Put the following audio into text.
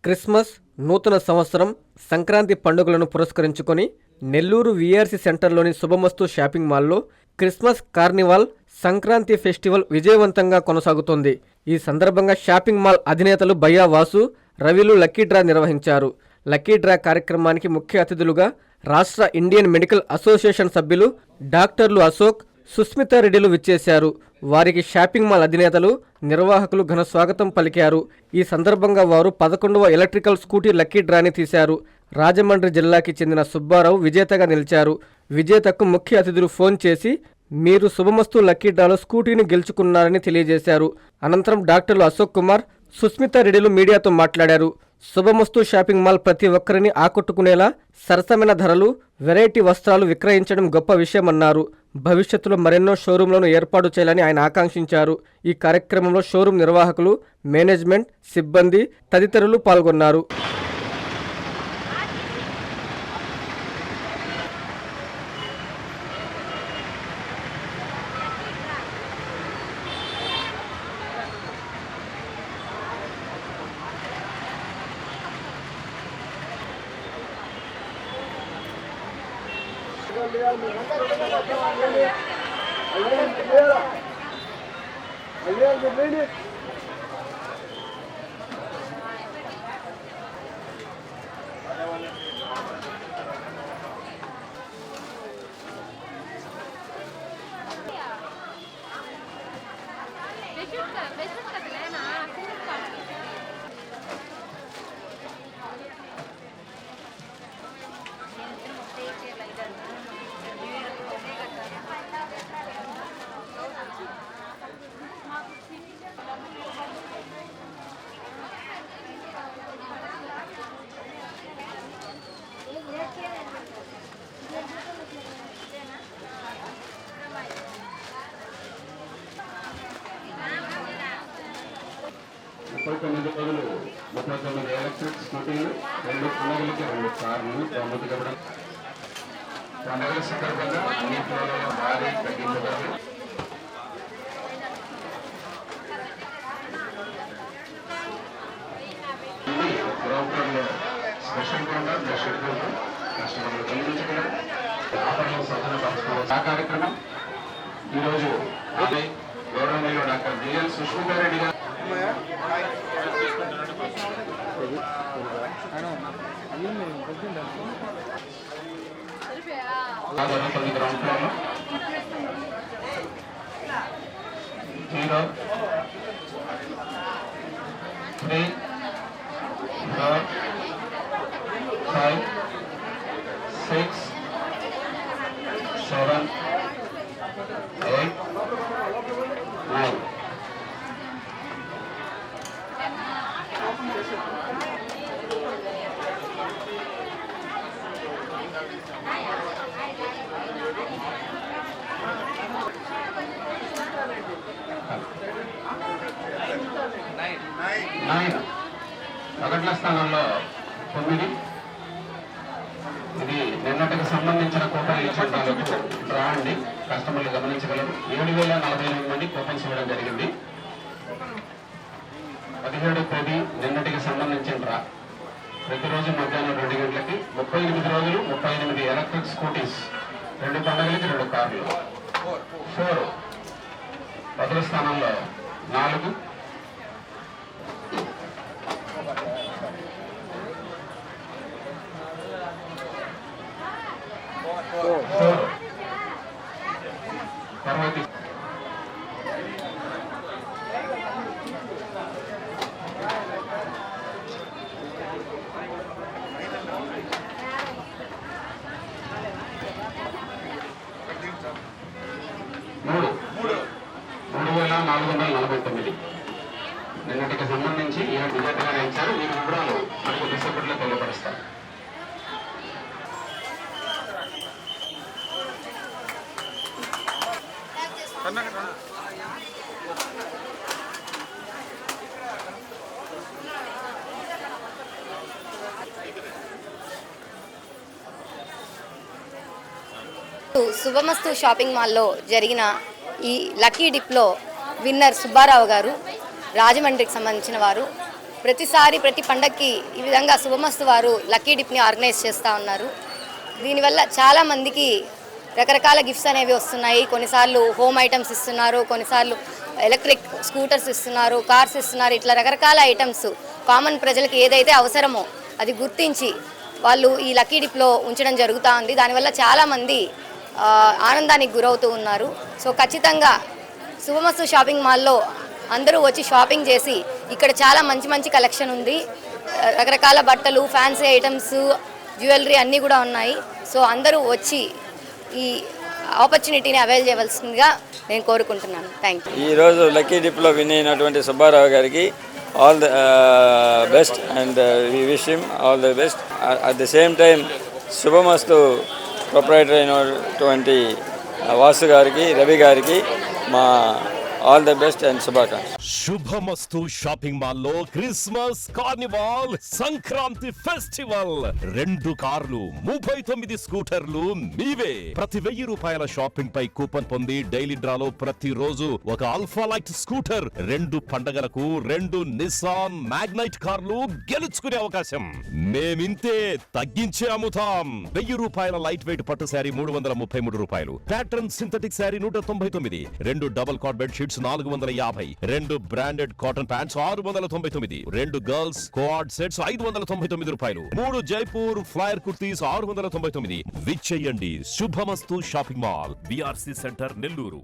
Christmas, నూతన సంవత్సరం, సంక్రాంతి పండుగలను పురస్కరించుకొని నెల్లూరు వీఆర్సీ సెంటర్లోని శుభమస్తు షాపింగ్ మాల్లో క్రిస్మస్ కార్నివాల్, సంక్రాంతి ఫెస్టివల్ విజయవంతంగా కొనసాగుతోంది. ఈ సందర్భంగా షాపింగ్ మాల్ అధినేతలు భయ్యా వాసు, రవిలు లక్కీ డ్రా నిర్వహించారు. లక్కీ డ్రా కార్యక్రమానికి ముఖ్య అతిథులుగా రాష్ట్ర ఇండియన్ మెడికల్ అసోసియేషన్ సభ్యులు డాక్టర్లు అశోక్, సుస్మితా రెడ్డిలు విచ్చేశారు. వారికి షాపింగ్ మాల్ అధినేతలు, నిర్వాహకులు ఘన స్వాగతం పలికారు. ఈ సందర్భంగా వారు 11వ ఎలక్ట్రికల్ స్కూటీ లక్కీ డ్రాని తీశారు. రాజమండ్రి జిల్లాకి చెందిన సుబ్బారావు విజేతగా నిలిచారు. విజేతకు ముఖ్య అతిథులు ఫోన్ చేసి మీరు శుభమస్తు లక్కీ డ్రాలో స్కూటీని గెలుచుకున్నారని తెలియజేశారు. అనంతరం డాక్టర్లు అశోక్ కుమార్, సుస్మితా రెడ్డిలు మీడియాతో మాట్లాడారు. శుభమస్తు షాపింగ్ మాల్ ప్రతి ఒక్కరిని ఆకట్టుకునేలా సరసమైన ధరలు, వెరైటీ వస్త్రాలు విక్రయించడం గొప్ప విషయమన్నారు. భవిష్యత్తులో మరెన్నో షోరూంలను ఏర్పాటు చేయాలని ఆయన ఆకాంక్షించారు. ఈ కార్యక్రమంలో షోరూం నిర్వాహకులు, మేనేజ్మెంట్, సిబ్బంది తదితరులు పాల్గొన్నారు. తొమ్మిది రోజులు 39 ఎలక్ట్రిక్ స్కూటీలు, 2 పండుగలకి 2 కార్లు బహుమతి ఇవ్వడం. పండుగల సందర్భంగా అన్ని ఫ్లోర్లలో భారీ తగ్గింపు ధరలు. గ్రౌండ్లో స్పెషల్ కౌంటర్, స్పెషల్ కౌంటర్ కస్టమర్లు గమనించగలరు. ఆఫర్లు సజ్జనపరచుకోవాలి. ఆ కార్యక్రమం ఈరోజు గౌరవనీయులు డాక్టర్ బిఎల్ సుష్మితా రెడ్డి గారు గ్రౌండ్ ఫ్లోర్లో 0, 3, 4, 5, 6, 7, 8, 9. ఒకట్ల స్థానంలో 9. ఇది నిన్నటికి సంబంధించిన కూపన్ ఇచ్చేందుకు డ్రా అండి. కస్టమర్లు గమనించగలరు. 7,048 మంది కూపన్స్ ఇవ్వడం జరిగింది. 17 తేదీ నిన్నటికి సంబంధించిన డ్రా. ప్రతిరోజు మధ్యాహ్నం 2 గంటలకి 38 రోజులు 38 ఎలక్ట్రిక్ స్కూటీస్, 2 పండుగలకి 2 కార్లు. 4 మొదటి స్థానంలో 4. 4 తర్వాత 3,449 నిన్నటికి సంబంధించి ఈయన విజేతగా నిలిచారు. ఈ వివరాలు మనకు కొద్దిసేపట్లో తెలియపరుస్తారు. శుభమస్తు షాపింగ్ మాల్లో జరిగిన ఈ లక్కీ డిప్లో విన్నర్ సుబ్బారావు గారు, రాజమండ్రికి సంబంధించిన వారు. ప్రతిసారి ప్రతి పండగకి ఈ విధంగా శుభమస్తు వారు లక్కీ డిప్ని ఆర్గనైజ్ చేస్తూ ఉన్నారు. దీనివల్ల చాలామందికి రకరకాల గిఫ్ట్స్ అనేవి వస్తున్నాయి. కొన్నిసార్లు హోమ్ ఐటమ్స్ ఇస్తున్నారు, కొన్నిసార్లు ఎలక్ట్రిక్ స్కూటర్స్ ఇస్తున్నారు, కార్స్ ఇస్తున్నారు. ఇట్లా రకరకాల ఐటమ్స్ కామన్ ప్రజలకు ఏదైతే అవసరమో అది గుర్తించి వాళ్ళు ఈ లక్కీ డిప్లో ఉంచడం జరుగుతూ ఉంది. దానివల్ల చాలామంది ఆనందానికి గురవుతూ ఉన్నారు. సో ఖచ్చితంగా శుభమస్తు షాపింగ్ మాల్లో అందరూ వచ్చి షాపింగ్ చేసి ఇక్కడ చాలా మంచి మంచి కలెక్షన్ ఉంది. రకరకాల బట్టలు, ఫ్యాన్సీ ఐటమ్స్, జ్యువెలరీ అన్నీ కూడా ఉన్నాయి. సో అందరూ వచ్చి ఈ ఆపర్చునిటీని అవైల్ చేయవలసిందిగా నేను కోరుకుంటున్నాను. Thank you. ఈరోజు లక్కీ డిప్లో విన్ అయినటువంటి సుబ్బారావు గారికి all the best and we wish him all the best. At the same time Shubhamastu proprietor అయినటువంటి వాసు గారికి, రవి గారికి మా ఆల్ ద బెస్ట్ అండ్ శుభాకాంక్షలు. శుభమస్తు షాపింగ్ మాల్లో క్రిస్మస్ కార్నివాల్ సంక్రాంతి ఫెస్టివల్ 2 కార్లు 39 స్కూటర్లు మీవే. ప్రతి 1000 రూపాయల షాపింగ్ పై కూపన్ పొంది డైలీ డ్రాలో ప్రతి రోజు ఒక ఆల్ఫా లైట్ స్కూటర్, 2 పండగలకు 2 నిస్సాన్ మ్యాగ్నైట్ కార్లు గెలుచుకునే అవకాశం. మేమింతే తగ్గించే అమ్ముతాం. 1000 రూపాయల లైట్ వెయిట్ పట్టు శారీ 333 రూపాయలు, pattern synthetic sari 199, 2 double cot bed sheets 450, 2 branded cotton pants 699, 2 girls coord sets 599 రూపాయలు, 3 జైపూర్ ఫ్లైర్ కుర్తీస్ 699. విచ్చేయండి Shubhamastu shopping mall, BRC centre, Nellore.